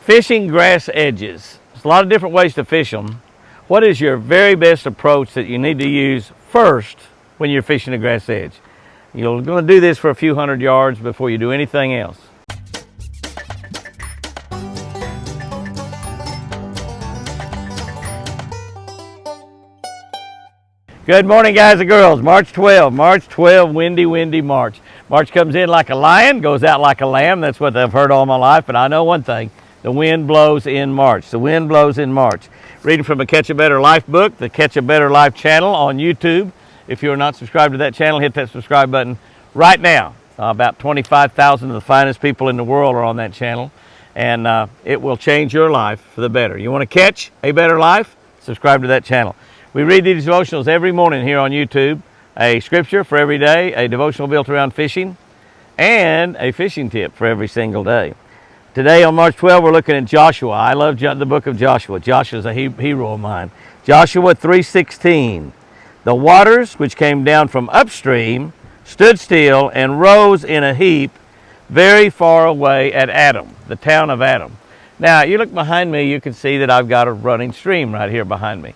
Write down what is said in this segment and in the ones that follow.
Fishing grass edges. There's a lot of different ways to fish them. What is your very best approach that you need to use first when you're fishing a grass edge? You're going to do this for a few hundred yards before you do anything else. Good morning, guys and girls. March 12, windy March. March comes in like a lion, goes out like a lamb. That's what I've heard all my life, but I know one thing. The wind blows in March. The wind blows in March. Reading from a Catch a Better Life book, the Catch a Better Life channel on YouTube. If you're not subscribed to that channel, hit that subscribe button right now. About 25,000 of the finest people in the world are on that channel, and it will change your life for the better. You want to catch a better life? Subscribe to that channel. We read these devotionals every morning here on YouTube. A scripture for every day, a devotional built around fishing, and a fishing tip for every single day. Today on March 12, we're looking at Joshua. I love the book of Joshua. Joshua's a hero of mine. Joshua 3:16. The waters which came down from upstream stood still and rose in a heap very far away at Adam, the town of Adam. Now, you look behind me, you can see that I've got a running stream right here behind me.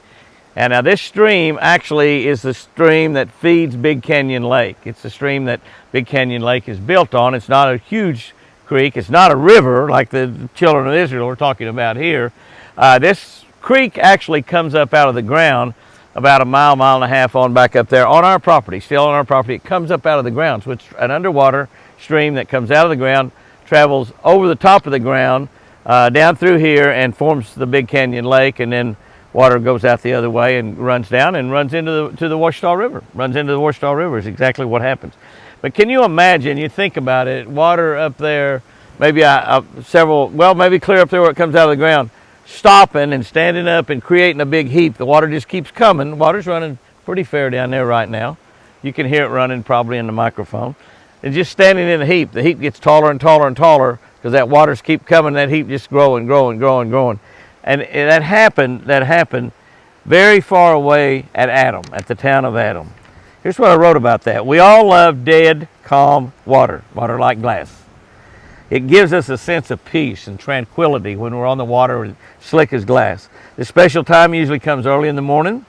And now this stream actually is the stream that feeds Big Canyon Lake. It's the stream that Big Canyon Lake is built on. It's not a huge creek. It's not a river like the children of Israel are talking about here. This creek actually comes up out of the ground about a mile and a half on back up there on our property, still on our property. It comes up out of the ground. So it's an underwater stream that comes out of the ground, travels over the top of the ground, down through here and forms the Big Canyon Lake, and then water goes out the other way and runs down and runs into the Washita River. Runs into the Washita River is exactly what happens. But can you imagine, you think about it, water up there, maybe maybe clear up there where it comes out of the ground, stopping and standing up and creating a big heap. The water just keeps coming. Water's running pretty fair down there right now. You can hear it running probably in the microphone. And just standing in a heap. The heap gets taller and taller and taller because that water's keep coming. That heap just growing. And that happened very far away at Adam, at the town of Adam. Here's what I wrote about that. We all love dead, calm water like glass. It gives us a sense of peace and tranquility when we're on the water and slick as glass. This special time usually comes early in the morning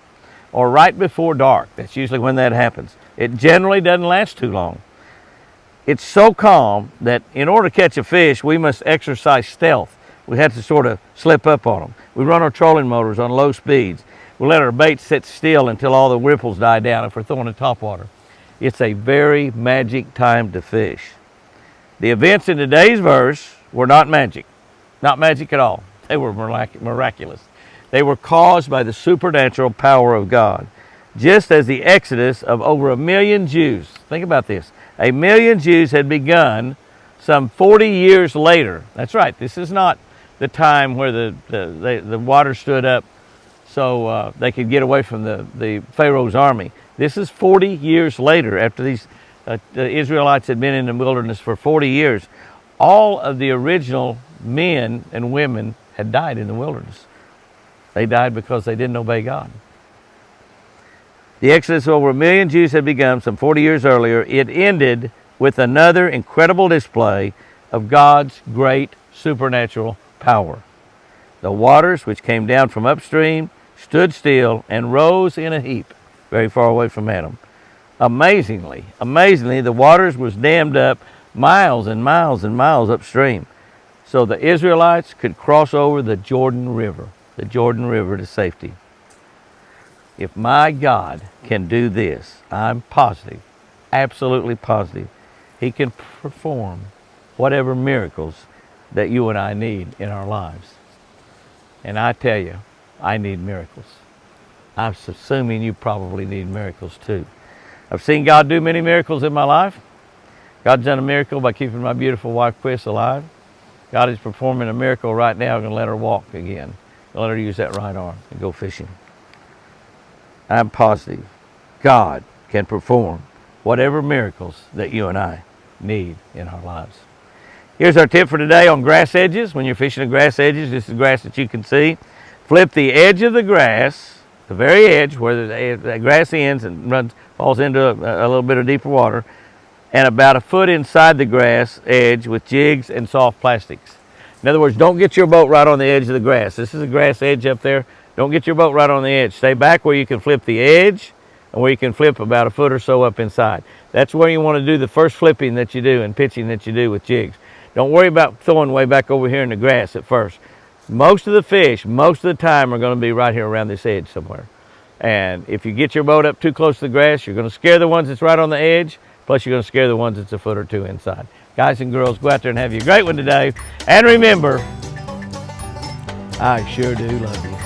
or right before dark. That's usually when that happens. It generally doesn't last too long. It's so calm that in order to catch a fish, we must exercise stealth. We have to sort of slip up on them. We run our trolling motors on low speeds. We let our bait sit still until all the ripples die down if we're throwing in topwater. It's a very magic time to fish. The events in today's verse were not magic at all. They were miraculous. They were caused by the supernatural power of God. Just as the exodus of over 1 million Jews, think about this, 1 million Jews had begun some 40 years later. That's right, this is not the time where the water stood up so they could get away from the Pharaoh's army. This is 40 years later, after the Israelites had been in the wilderness for 40 years. All of the original men and women had died in the wilderness. They died because they didn't obey God. The exodus of over 1 million Jews had begun some 40 years earlier. It ended with another incredible display of God's great supernatural power. The waters which came down from upstream stood still and rose in a heap very far away from Adam. Amazingly, the waters was dammed up miles and miles and miles upstream so the Israelites could cross over the Jordan River to safety. If my God can do this, I'm positive, absolutely positive, He can perform whatever miracles that you and I need in our lives. And I tell you, I need miracles. I'm assuming you probably need miracles too. I've seen God do many miracles in my life. God's done a miracle by keeping my beautiful wife Chris alive. God is performing a miracle right now. I'm going to let her walk again. I'll let her use that right arm and go fishing. I'm positive God can perform whatever miracles that you and I need in our lives. Here's our tip for today on grass edges. When you're fishing the grass edges, this is grass that you can see. Flip the edge of the grass, the very edge where the grass ends and falls into a little bit of deeper water, and about a foot inside the grass edge with jigs and soft plastics. In other words, don't get your boat right on the edge of the grass. This is a grass edge up there. Don't get your boat right on the edge. Stay back where you can flip the edge and where you can flip about a foot or so up inside. That's where you want to do the first flipping that you do and pitching that you do with jigs. Don't worry about throwing way back over here in the grass at first. Most of the fish, most of the time, are going to be right here around this edge somewhere. And if you get your boat up too close to the grass, you're going to scare the ones that's right on the edge, plus you're going to scare the ones that's a foot or two inside. Guys and girls, go out there and have you a great one today. And remember, I sure do love you.